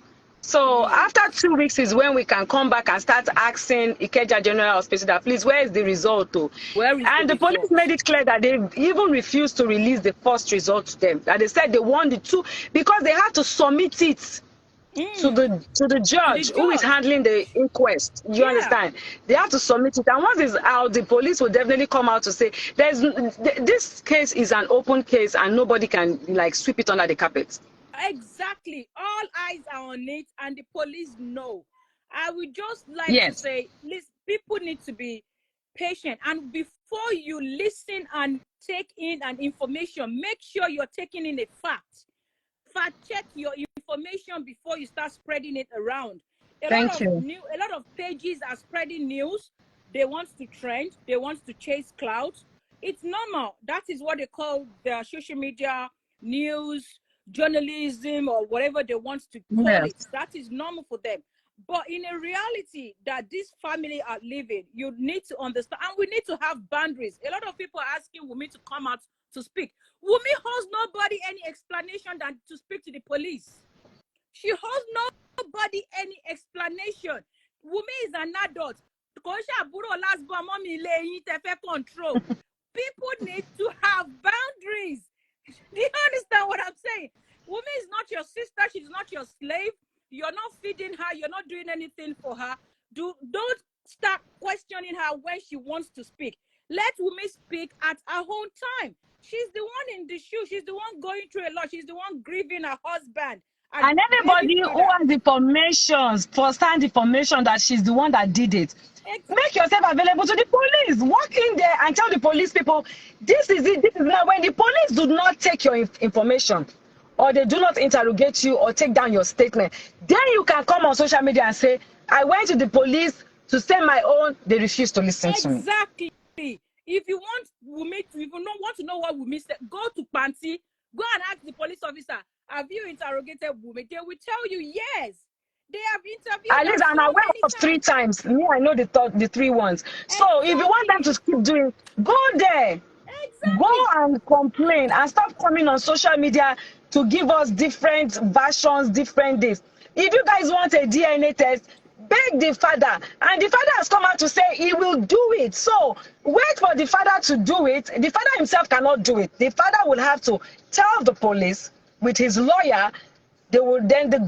So Yes. after 2 weeks is when we can come back and start asking Ikeja General Hospital that please, where is the result? Oh? Where is the And the police result? made it clear that they even refused to release the first result to them. That they said they want the two because they had to submit it to the To the judge who is judge. handling the inquest. You Yeah, understand? They have to submit it, and once it's out, the police will definitely come out to say this case is an open case and nobody can like sweep it under the carpet. exactly. All eyes are on it, and the police know. I would just like to Yes. say, listen, people need to be patient, and before you listen and take in an information, make sure you're taking in a fact. Fact check your information before you start spreading it around. Thank you. A lot of pages are spreading news. They want to trend. They want to chase clouds. It's normal. That is what they call the social media news, journalism, or whatever they want to call Yes. it. That is normal for them. But in a reality that this family are living, you need to understand, and we need to have boundaries. A lot of people are asking Wumi to come out to speak. Wumi owes nobody any explanation than to speak to the police. She owes nobody any explanation. Wumi is an adult. Control. People need to have boundaries. Do you understand what I'm saying? Wumi is not your sister. She's not your slave. You're not feeding her. You're not doing anything for her. Don't start questioning her when she wants to speak. Let Wumi speak at her own time. She's the one in the shoe. She's the one going through a lot. She's the one grieving her husband, her And baby anybody who brother. has information, first-hand information that she's the one that did it, make yourself available to the police. Walk in there and tell the police people, this is it. This is not. When the police do not take your information, or they do not interrogate you or take down your statement, then you can come on social media and say, I went to the police to say my own. They refused to listen to me. Exactly. If you want Wumi to, if you don't want to know what Wumi said, go to Panti, go and ask the police officer, have you interrogated Wumi? They will tell you yes. They have interviewed At least her I'm so aware many of 3 times. Me, I know the 3 ones. So if you want them to Exactly. keep doing, go there. Go Exactly. and complain and stop coming on social media to give us different versions, different days. If you guys want a DNA test, beg the father. And the father has come out to say he will do it. So wait for the father to do it. The father himself cannot do it. The father will have to tell the police with his lawyer. They will then the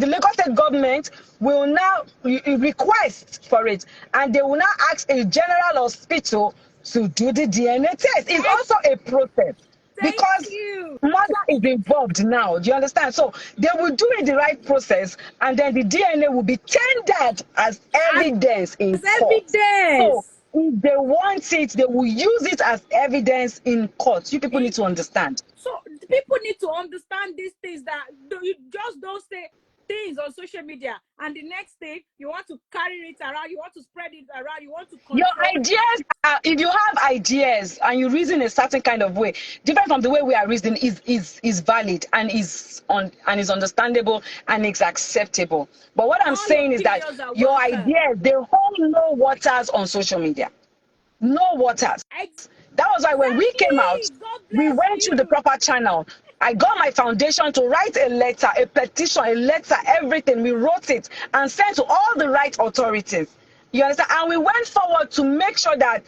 Lagos State government will now request for it, and they will now ask a general hospital to do the DNA test. It's also a process Thank because you. mother is involved now. Do you understand? So they will do it the right process, and then the DNA will be tendered as evidence in As court. So evidence. if they want it, they will use it as evidence in court. You people need to understand. So people need to understand these things, that you just don't say things on social media and the next thing you want to carry it around, you want to spread it around, you want to Your control. ideas are, if you have ideas and you reason a certain kind of way, different from the way we are reasoning, is valid and is understandable and is acceptable. But what I'm All saying is that opinions are your welcome. ideas, they hold no waters on social media. No waters. That was why when we came out, Exactly. God we bless went through the you. proper channel. I got my foundation to write a letter, a petition, a letter, everything. We wrote it and sent to all the right authorities. You understand? And we went forward to make sure that,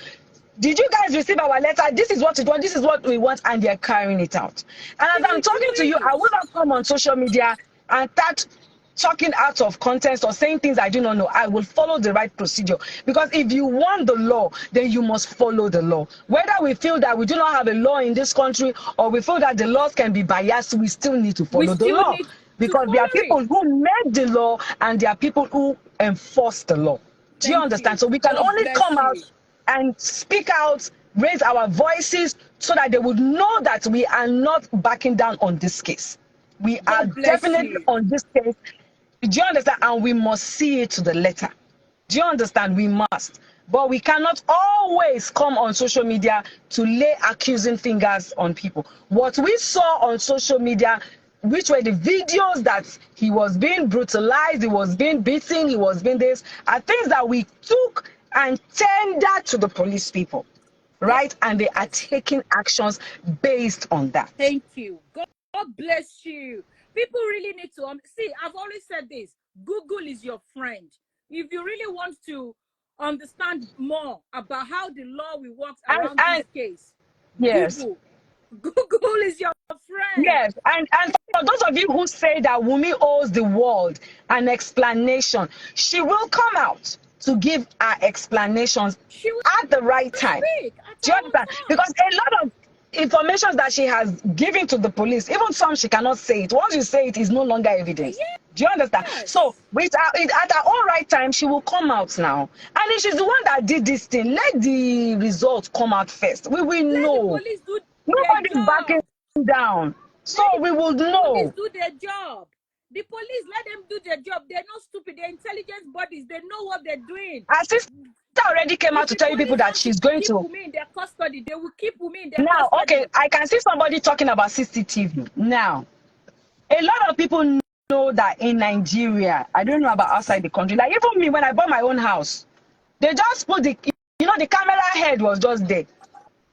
did you guys receive our letter? This is what we want. This is what we want. And they're carrying it out. And as I'm Finish, talking to you, I will not come on social media and start talking out of context or saying things I do not know. I will follow the right procedure, because if you want the law, then you must follow the law. Whether we feel that we do not have a law in this country or we feel that the laws can be biased, we still need to we follow the still law, need to because there are follow it. people who made the law and there are people who enforce the law. Do you Thank understand? you. So we can God only come bless out you. and speak out, raise our voices so that they would know that we are not backing down on this case. We are God bless definitely you. on this case. Do you understand? And we must see it to the letter. Do you understand? We must. But we cannot always come on social media to lay accusing fingers on people. What we saw on social media, which were the videos that he was being brutalized, he was being beaten, he was being this, are things that we took and tendered to the police people, right? And they are Yes. taking actions based on that. Thank you. God bless you. People really need to see. I've always said this: Google is your friend. If you really want to understand more about how the law will work around this And case, yes. Google. Google is your friend. Yes, and for those of you who say that Wumi owes the world an explanation, she will come out to give her explanations She will at the right time. speak at Do you her own understand? time. Because a lot of information that she has given to the police, even some she cannot say it. Once you say it, is no longer evidence. Do you understand? So Yes. at her own right time, she will come out now. And if she's the one that did this thing, let the results come out first. We will Let the know. police do their Nobody's backing job. down. So Let we will the police know. do their job. The police, let them do their job. They're not stupid. They're intelligent bodies. They know what they're doing. Our sister already came out If to the tell you people police that want to she's going keep to. Wumi in their custody, they will keep Wumi in their Now, okay, custody. I can see somebody talking about CCTV. Now, a lot of people know that in Nigeria, I don't know about outside the country, like even me, when I bought my own house, they just put the camera head was just there.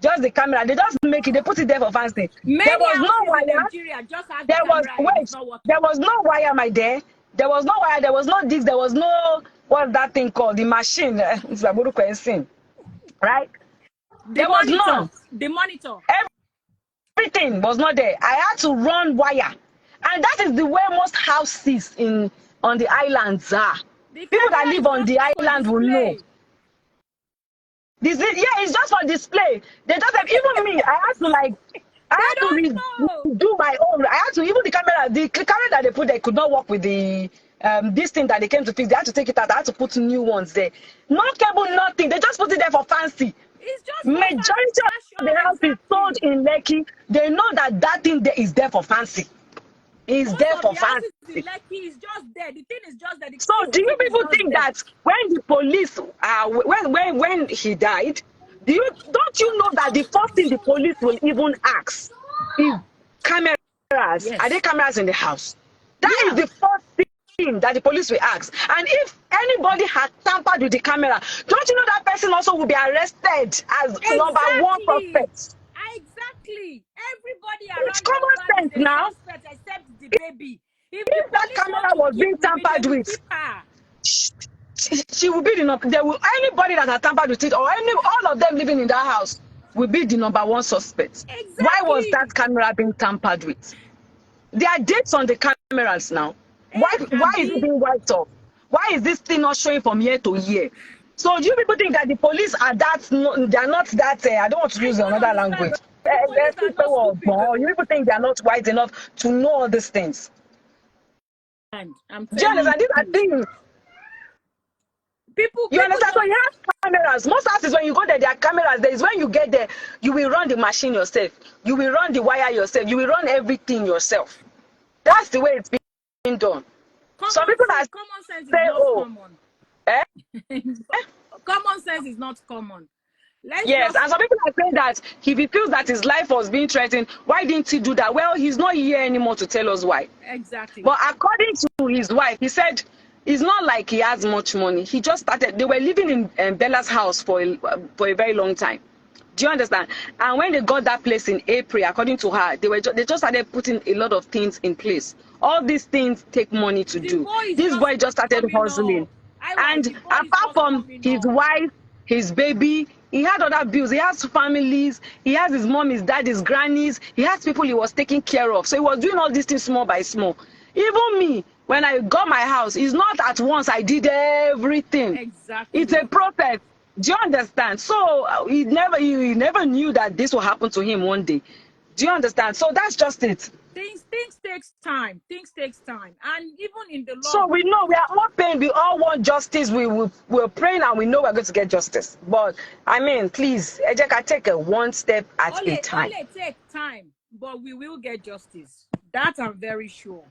Just the camera. They just make it, they put it there for fancy. There Many was no houses in wire. Nigeria just have the There was, camera and it's wait, not working. there was no wire, my dear. There was no wire, there was no disc, there was no, what's that thing called? The machine. It's like right? The There was monitor. none. The monitor. Everything was not there. I had to run wire. And that is the way most houses on the islands are. The People that camera live is on just the for island will know. display. Yeah, it's just for display. They just have, even me, I They had to don't know. do my own. I had to, even the camera that they put there could not work with the this thing that they came to fix. They had to take it out. I had to put new ones there. No cable, nothing. They just put it there for fancy. It's just for Majority of the fashion. house is sold Exactly. in Lekki. They know that thing there is there for fancy. He's Most there of for the houses fancy. in Lekki is just there. The thing is just that the So do you CCTV is people just think there. that when the police when he died, don't you know that the first thing the police will even ask is cameras? Are there Yes. cameras in the house? That is Yeah. the first thing that the police will ask. And if anybody had tampered with the camera, don't you know that person also will be arrested as number one Exactly. suspect? Exactly. Everybody It's around common Mohbad is sense a now. suspect except the baby. If the If that police camera want to was keep being Mimi, they tampered will with, keep her. she will be the number. There will anybody that has tampered with it, or all of them living in that house will be the number one suspect. Why was that Exactly. camera being tampered with? There are dates on the cameras now. Why is it Abi, being wiped off? Why is this thing not showing from year to year? So do you people think that the police are that? No, they are not that. I don't want to I use don't another understand, language. but the police are not stupid You though. people think they are not wise enough to know all these things? And I'm Do you telling understand? These are you, things. You people understand? So just you have cameras. Most houses, when you go there, there are cameras. There is when you get there, you will run the machine yourself. You will run the wire yourself. You will run everything yourself. That's the way it's being done. Some people are common sense is say, not oh, common. eh? Common sense is not common. Let's Yes, just and some people are saying that if he feels that his life was being threatened, why didn't he do that? Well, he's not here anymore to tell us why. exactly. But according to his wife, he said it's not like he has much money. He just started. They were living in Bella's house for a very long time. Do you understand? And when they got that place in April, according to her, they just started putting a lot of things in place. All these things take money to The do. boy is This just boy just started coming hustling, up. I wife, and the boy is apart just from coming his up. wife, his baby, he had other bills. He has families. He has his mom, his dad, his grannies. He has people he was taking care of. So he was doing all these things small by small. Even me, when I got my house, it's not at once I did everything. It's Exactly. a process. Do you understand? So he never knew that this will happen to him one day. Do you understand? So that's just it. Things takes time. Things takes time. And even in the So law, we know we are all paying. We all want justice. We're praying and we know we're going to get justice. But I mean, please, Ejeka, take a one step at a time. only take time, but we will get justice. That I'm very sure.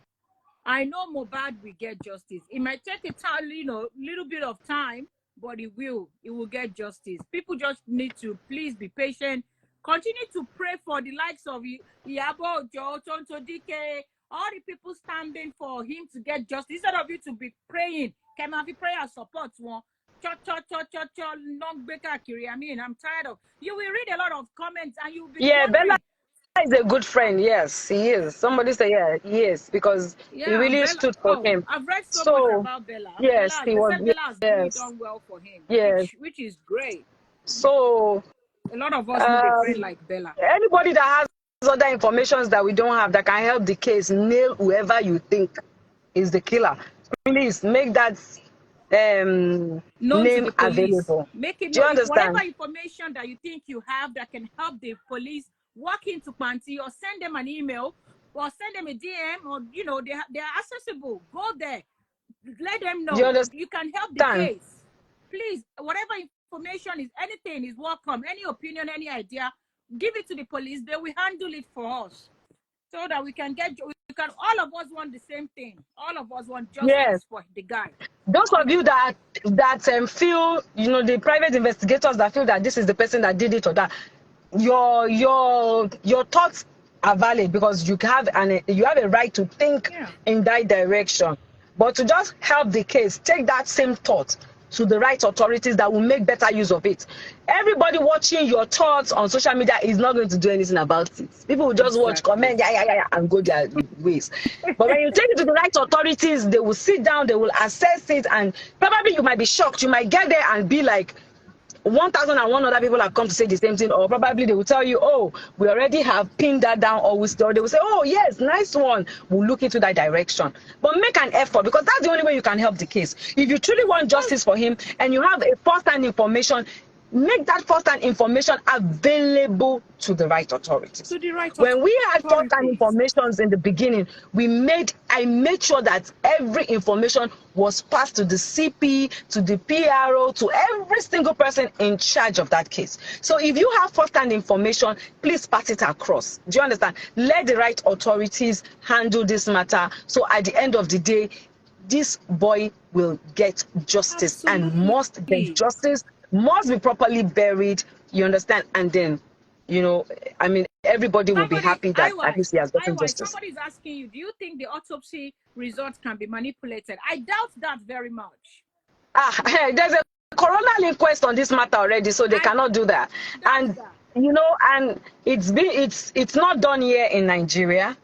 I know Mohbad will get justice. It might take a time, little bit of time, but it will. It will get justice. People just need to please be patient. Continue to pray for the likes of Iyabo Ojo, Tonto DK, all the people standing for him to get justice. Instead of you to be praying, can I be prayer support one? Long breaker kiri. I mean, I'm tired of. You will read a lot of comments and you'll be Yeah, Bella wondering. is a good friend. Yes, he is. Somebody say, yeah, he is, because he Yeah, really Bella. stood for Oh, him. I've read so much So, about Bella. yes, he They was. said Bella has really Yes, done well for him, yes. which is great. So, A lot of us need a friend um, like Bella. anybody that has other informations that we don't have that can help the case, nail whoever you think is the killer. Please make that Known to name the police. available. Make it Do you know whatever understand? information that you think you have that can help the police walk into Panti or send them an email or send them a DM or they are accessible. Go there. Let them Do you know. You can help the understand? case. Please, whatever information is, anything is welcome. Any opinion, any idea, give it to the police. They will handle it for us so that we can all of us want the same thing. All of us want Yes. justice for the guy. Those All of of you us. that feel, the private investigators that feel that this is the person that did it or that, your thoughts are valid, because you have a right to think Yeah. in that direction. But to just help the case, take that same thought to the right authorities that will make better use of it. Everybody watching your thoughts on social media is not going to do anything about it. People will just watch, Exactly. comment, yeah, and go their ways. But when you take it to the right authorities, they will sit down, they will assess it, and probably you might be shocked. You might get there and be like, 1,001 other people have come to say the same thing, or probably they will tell you, oh, we already have pinned that down, or they will say, oh yes, nice one, we'll look into that direction. But make an effort, because that's the only way you can help the case. If you truly want justice for him and you have a first-hand information, make that first-hand information available to the right authorities. To the right When we had first-hand authorities. informations in the beginning, I made sure that every information was passed to the CP, to the PRO, to every single person in charge of that case. So if you have first-hand information, please pass it across. Do you understand? Let the right authorities handle this matter. So at the end of the day, this boy will get justice and must get Absolutely. justice, must be properly buried. You understand? And then, I mean, everybody will be Somebody, happy that at least he has gotten justice. somebody is asking you, do you think the autopsy results can be manipulated? I doubt that very much. There's a coroner inquest on this matter already, so they cannot do that. And and it's not done here in Nigeria.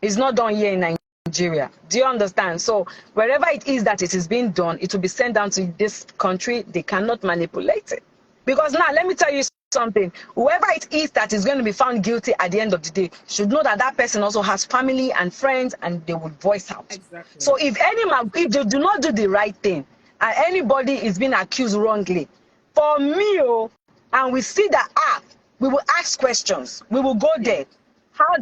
It's not done here in Nigeria. Do you understand? So wherever it is that it is being done, it will be sent down to this country. They cannot manipulate it. Because now, let me tell you something. Whoever it is that is going to be found guilty at the end of the day should know that that person also has family and friends, and they would voice out. Exactly. So if they do not do the right thing, and anybody is being accused wrongly, for me, and we see that we will ask questions. We will go there. How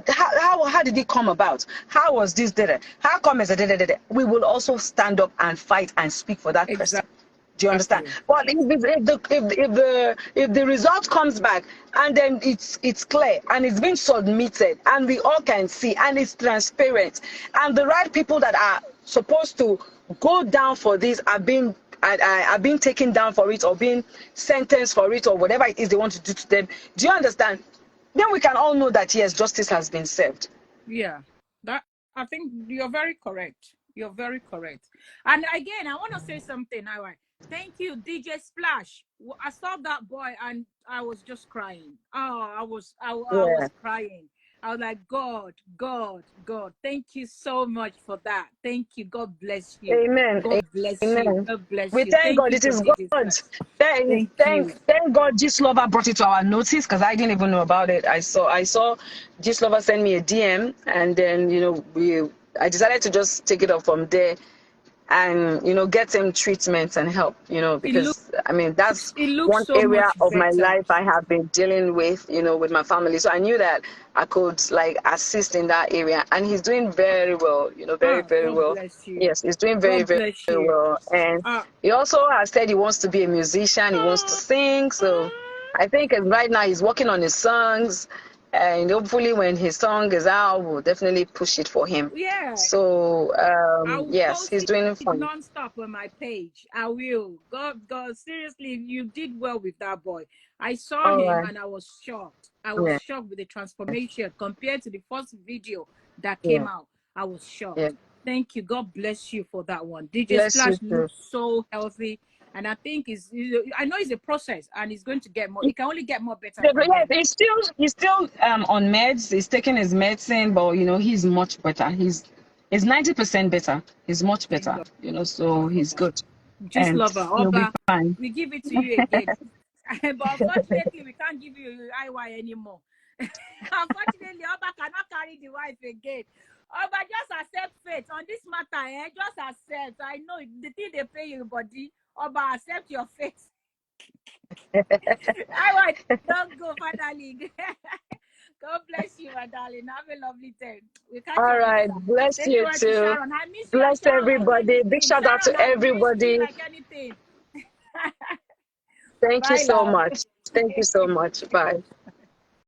did it come about? How was this? How come is it? We will also stand up and fight and speak for that person. Do you understand? But if the result comes back and then it's clear and it's been submitted and we all can see and it's transparent and the right people that are supposed to go down for this are being taken down for it or being sentenced for it or whatever it is they want to do to them. Do you understand? Then we can all know that yes, justice has been served. Yeah, that I think you're very correct. You're very correct. And again, I want to say something. Thank you, DJ Splash. I saw that boy and I was just crying. Oh, I was crying. I was like, God. Thank you so much for that. Thank you. God bless you. Amen. God bless Amen. you. God bless We you. thank Thank God. you It for is DJ God. Splash. Thank God Gislover brought it to our notice because I didn't even know about it. I saw Gislover send me a DM and then I decided to just take it up from there and get him treatment and help, because I mean that's it looks one so area much of my better. life I have been dealing with, with my family. So I knew that I could assist in that area, and he's doing very well, very God well. bless you. Yes, he's doing very, God very, bless very you. well, and he also has said he wants to be a musician, he wants to sing. So I think right now he's working on his songs. And hopefully when his song is out, we'll definitely push it for him. Yeah. So, I will yes, post he's doing it fun. non-stop on my page. I will. God, seriously, you did well with that boy. I saw him and I was shocked. I was shocked with the transformation compared to the first video that came out. I was shocked. Yeah. Thank you. God bless you for that one. DJ Bless Splash you too. looks so healthy. And I think I know it's a process and it's going to get more. It can only get more better. He's still on meds. He's taking his medicine, but he's much better. He's 90% better. He's much better. So he's good. Just and lover. he'll be Oba, fine. we give it to you again. But unfortunately, we can't give you IY anymore. Unfortunately, Oba cannot carry the wife again. Oba, just accept fate on this matter. Just accept. I know the thing they pay you, body. Oba, accept your fate. IY, don't go, finally. God bless you, my darling. Have a lovely day. We catch All you right. later. Bless you too. Sharon. I miss you, Bless Sharon, everybody. Big shout out to Sharon, everybody. like anything. Thank you Bye, so love. much. Thank you so much. Bye.